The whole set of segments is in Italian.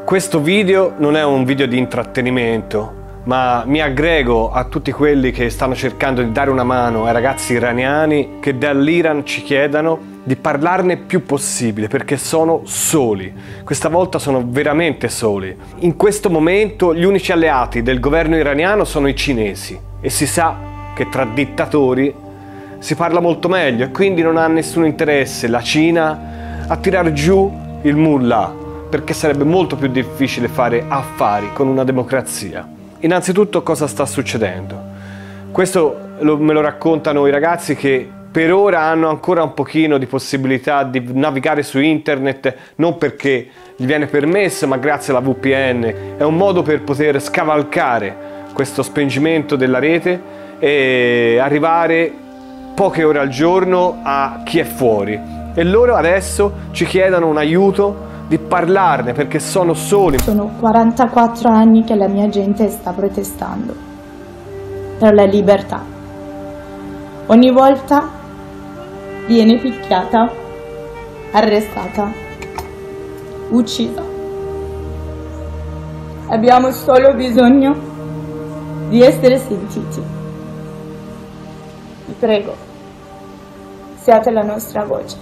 Questo video non è un video di intrattenimento, ma mi aggrego a tutti quelli che stanno cercando di dare una mano ai ragazzi iraniani che dall'Iran ci chiedano di parlarne più possibile, perché sono soli. Questa volta sono veramente soli. In questo momento gli unici alleati del governo iraniano sono i cinesi e si sa che tra dittatori si parla molto meglio e quindi non ha nessun interesse la Cina a tirar giù il mullah, perché sarebbe molto più difficile fare affari con una democrazia. Innanzitutto, cosa sta succedendo? Questo me lo raccontano i ragazzi che per ora hanno ancora un pochino di possibilità di navigare su internet, non perché gli viene permesso, ma grazie alla VPN. È un modo per poter scavalcare questo spengimento della rete e arrivare poche ore al giorno a chi è fuori. E loro adesso ci chiedono un aiuto di parlarne perché sono soli. Sono 44 anni che la mia gente sta protestando per la libertà. Ogni volta viene picchiata, arrestata, uccisa. Abbiamo solo bisogno di essere sentiti. Vi prego, siate la nostra voce.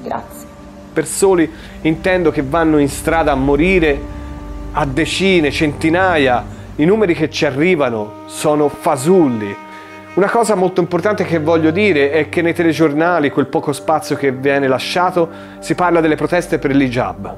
Grazie. Per soli intendo che vanno in strada a morire a decine, centinaia. I numeri che ci arrivano sono fasulli. Una cosa molto importante che voglio dire è che nei telegiornali, quel poco spazio che viene lasciato, si parla delle proteste per l'hijab.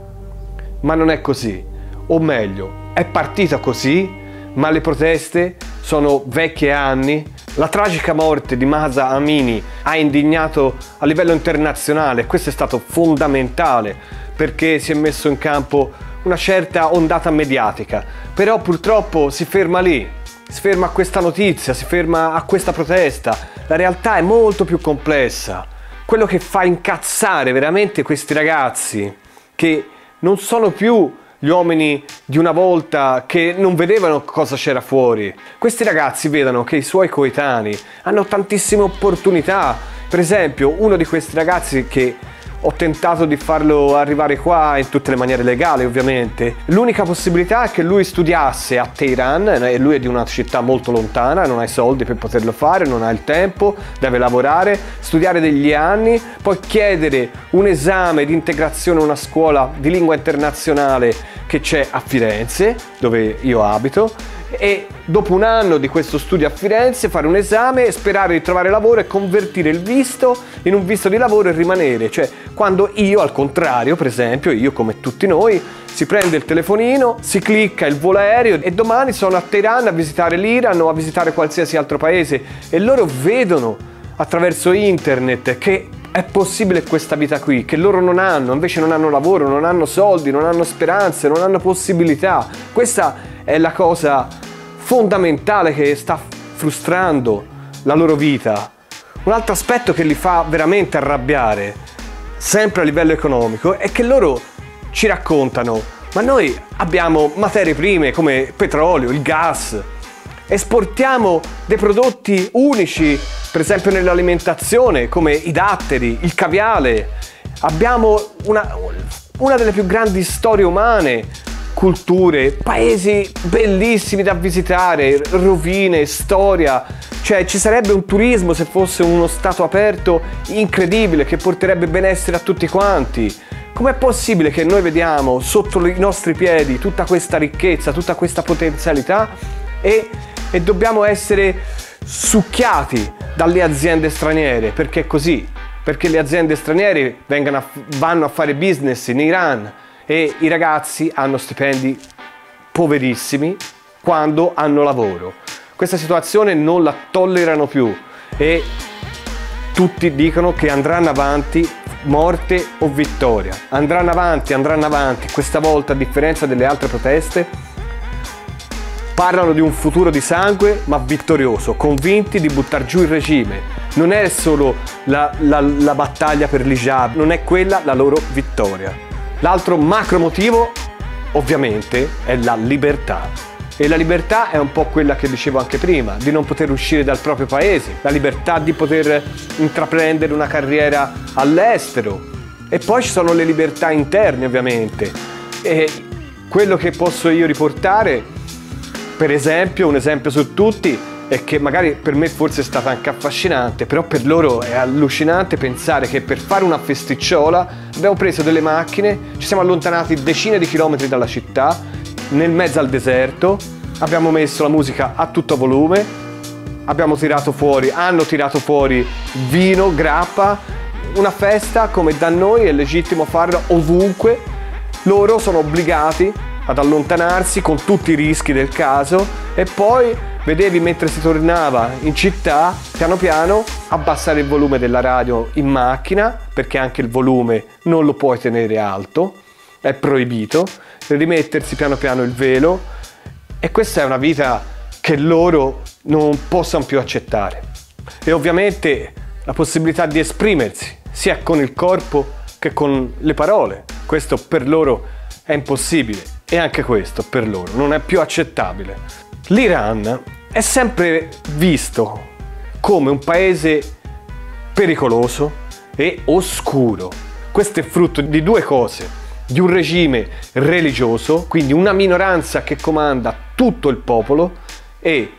Ma non è così. O meglio, è partita così, ma le proteste sono vecchie anni. La tragica morte di Mahsa Amini ha indignato a livello internazionale. Questo è stato fondamentale perché si è messo in campo una certa ondata mediatica. Però purtroppo si ferma lì, si ferma a questa notizia, si ferma a questa protesta. La realtà è molto più complessa. Quello che fa incazzare veramente questi ragazzi, che non sono più gli uomini di una volta che non vedevano cosa c'era fuori. Questi ragazzi vedono che i suoi coetanei hanno tantissime opportunità. Per esempio, uno di questi ragazzi che ho tentato di farlo arrivare qua in tutte le maniere legali, ovviamente. L'unica possibilità è che lui studiasse a Teheran, e lui è di una città molto lontana, non ha i soldi per poterlo fare, non ha il tempo, deve lavorare, studiare degli anni, poi chiedere un esame di integrazione a una scuola di lingua internazionale che c'è a Firenze, dove io abito, e dopo un anno di questo studio a Firenze fare un esame e sperare di trovare lavoro e convertire il visto in un visto di lavoro e rimanere. Cioè, quando io, al contrario, per esempio, io come tutti noi, si prende il telefonino, si clicca il volo aereo e domani sono a Teheran a visitare l'Iran o a visitare qualsiasi altro paese, e loro vedono attraverso internet che è possibile questa vita qui, che loro non hanno, invece non hanno lavoro, non hanno soldi, non hanno speranze, non hanno possibilità. Questa è la cosa fondamentale che sta frustrando la loro vita. Un altro aspetto che li fa veramente arrabbiare, sempre a livello economico, è che loro ci raccontano: ma noi abbiamo materie prime come petrolio, il gas, esportiamo dei prodotti unici, per esempio nell'alimentazione, come i datteri, il caviale, abbiamo una delle più grandi storie umane, culture, paesi bellissimi da visitare, rovine, storia. Cioè, ci sarebbe un turismo, se fosse uno stato aperto, incredibile, che porterebbe benessere a tutti quanti. Com'è possibile che noi vediamo sotto i nostri piedi tutta questa ricchezza, tutta questa potenzialità e dobbiamo essere succhiati dalle aziende straniere? Perché è così, perché le aziende straniere vanno a fare business in Iran e i ragazzi hanno stipendi poverissimi quando hanno lavoro. Questa situazione non la tollerano più e tutti dicono che andranno avanti, morte o vittoria. Andranno avanti, questa volta, a differenza delle altre proteste, parlano di un futuro di sangue ma vittorioso, convinti di buttar giù il regime. Non è solo la battaglia per l'hijab, non è quella la loro vittoria. L'altro macro motivo, ovviamente, è la libertà. E la libertà è un po' quella che dicevo anche prima, di non poter uscire dal proprio paese, la libertà di poter intraprendere una carriera all'estero, E poi ci sono le libertà interne, ovviamente. E quello che posso io riportare, per esempio, un esempio su tutti, è che magari per me forse è stata anche affascinante, però per loro è allucinante pensare che per fare una festicciola abbiamo preso delle macchine, ci siamo allontanati decine di chilometri dalla città, nel mezzo al deserto, abbiamo messo la musica a tutto volume, hanno tirato fuori vino, grappa, una festa come da noi è legittimo farla ovunque. Loro sono obbligati ad allontanarsi con tutti i rischi del caso e poi vedevi mentre si tornava in città piano piano abbassare il volume della radio in macchina, perché anche il volume non lo puoi tenere alto, è proibito, rimettersi piano piano il velo, e questa è una vita che loro non possono più accettare. E ovviamente la possibilità di esprimersi sia con il corpo che con le parole, questo per loro è impossibile, e anche questo per loro non è più accettabile. L'Iran è sempre visto come un paese pericoloso e oscuro. Questo è frutto di due cose: di un regime religioso, quindi una minoranza che comanda tutto il popolo, e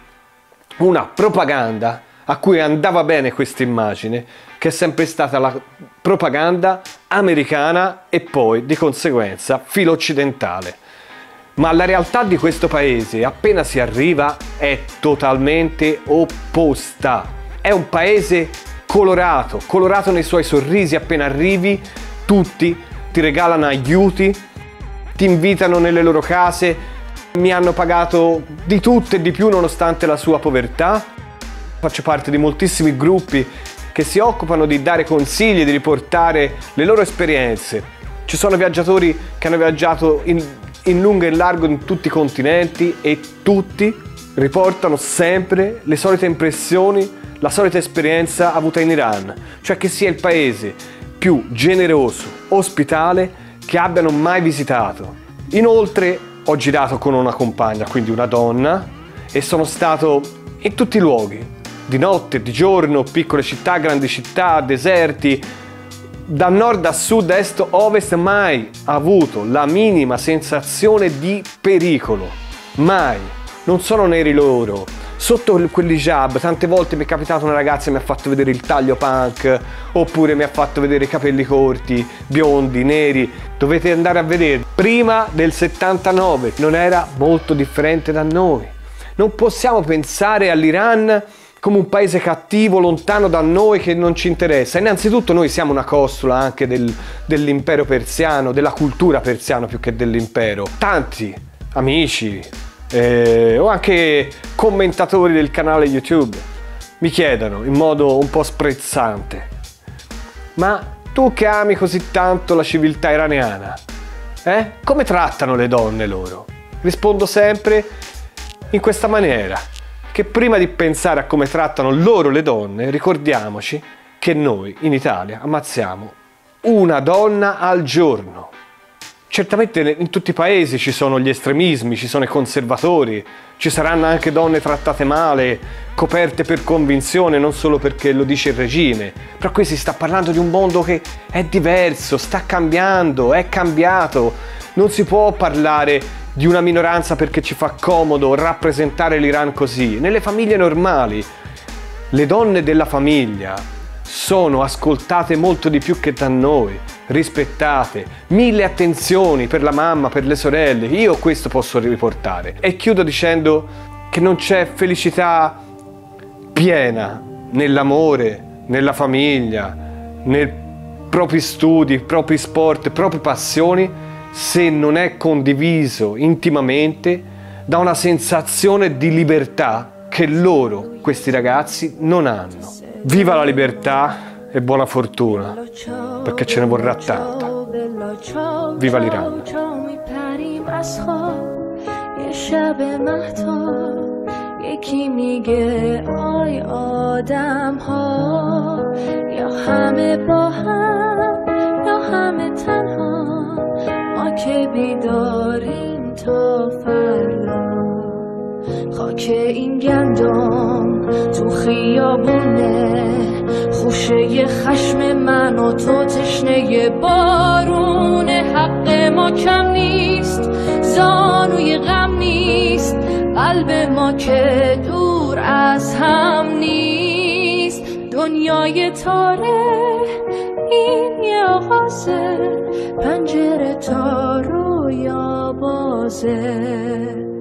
una propaganda a cui andava bene questa immagine, che è sempre stata la propaganda americana e poi di conseguenza filo-occidentale. Ma la realtà di questo paese, appena si arriva, è totalmente opposta. È un paese colorato nei suoi sorrisi. Appena arrivi, tutti ti regalano aiuti, ti invitano nelle loro case, mi hanno pagato di tutto e di più nonostante la sua povertà. Faccio parte di moltissimi gruppi che si occupano di dare consigli, di riportare le loro esperienze. Ci sono viaggiatori che hanno viaggiato in lungo e in largo in tutti i continenti e tutti riportano sempre le solite impressioni, la solita esperienza avuta in Iran, cioè che sia il paese più generoso, ospitale che abbiano mai visitato. Inoltre ho girato con una compagna, quindi una donna, e sono stato in tutti i luoghi, di notte, di giorno, piccole città, grandi città, deserti, da nord a sud, a est, ovest, mai avuto la minima sensazione di pericolo, mai. Non sono neri loro. Sotto quell'hijab tante volte mi è capitato una ragazza che mi ha fatto vedere il taglio punk, oppure mi ha fatto vedere i capelli corti, biondi, neri. Dovete andare a vedere, prima del 79 non era molto differente da noi. Non possiamo pensare all'Iran come un paese cattivo, lontano da noi, che non ci interessa. Innanzitutto noi siamo una costola anche dell'impero persiano, della cultura persiana più che dell'impero. Tanti amici o anche commentatori del canale YouTube mi chiedono in modo un po' sprezzante: ma tu che ami così tanto la civiltà iraniana, come trattano le donne loro? Rispondo sempre in questa maniera: che prima di pensare a come trattano loro le donne, ricordiamoci che noi in Italia ammazziamo una donna al giorno. Certamente in tutti i paesi ci sono gli estremismi, ci sono i conservatori, ci saranno anche donne trattate male, coperte per convinzione, non solo perché lo dice il regime. Però qui si sta parlando di un mondo che è diverso, sta cambiando, è cambiato. Non si può parlare di una minoranza perché ci fa comodo rappresentare l'Iran così. Nelle famiglie normali le donne della famiglia sono ascoltate molto di più che da noi, rispettate, 1000 attenzioni per la mamma, per le sorelle. Io questo posso riportare. E chiudo dicendo che non c'è felicità piena nell'amore, nella famiglia, nei propri studi, propri sport, proprie passioni, se non è condiviso intimamente da una sensazione di libertà che loro, questi ragazzi, non hanno. Viva la libertà e buona fortuna, perché ce ne vorrà tanta. Viva l'Iran. یکی میگه آی آدم ها یا همه با هم یا همه تنها ما که بیداریم تا فردا خاک این گندم تو خیابونه، خوشه خشم من و تو تشنه بارونه. حق ما کم نیست، زانوی غم نیست، قلب ما که دور از هم نیست. دنیای تاره این یه آغازه، پنجره تا رویا بازه.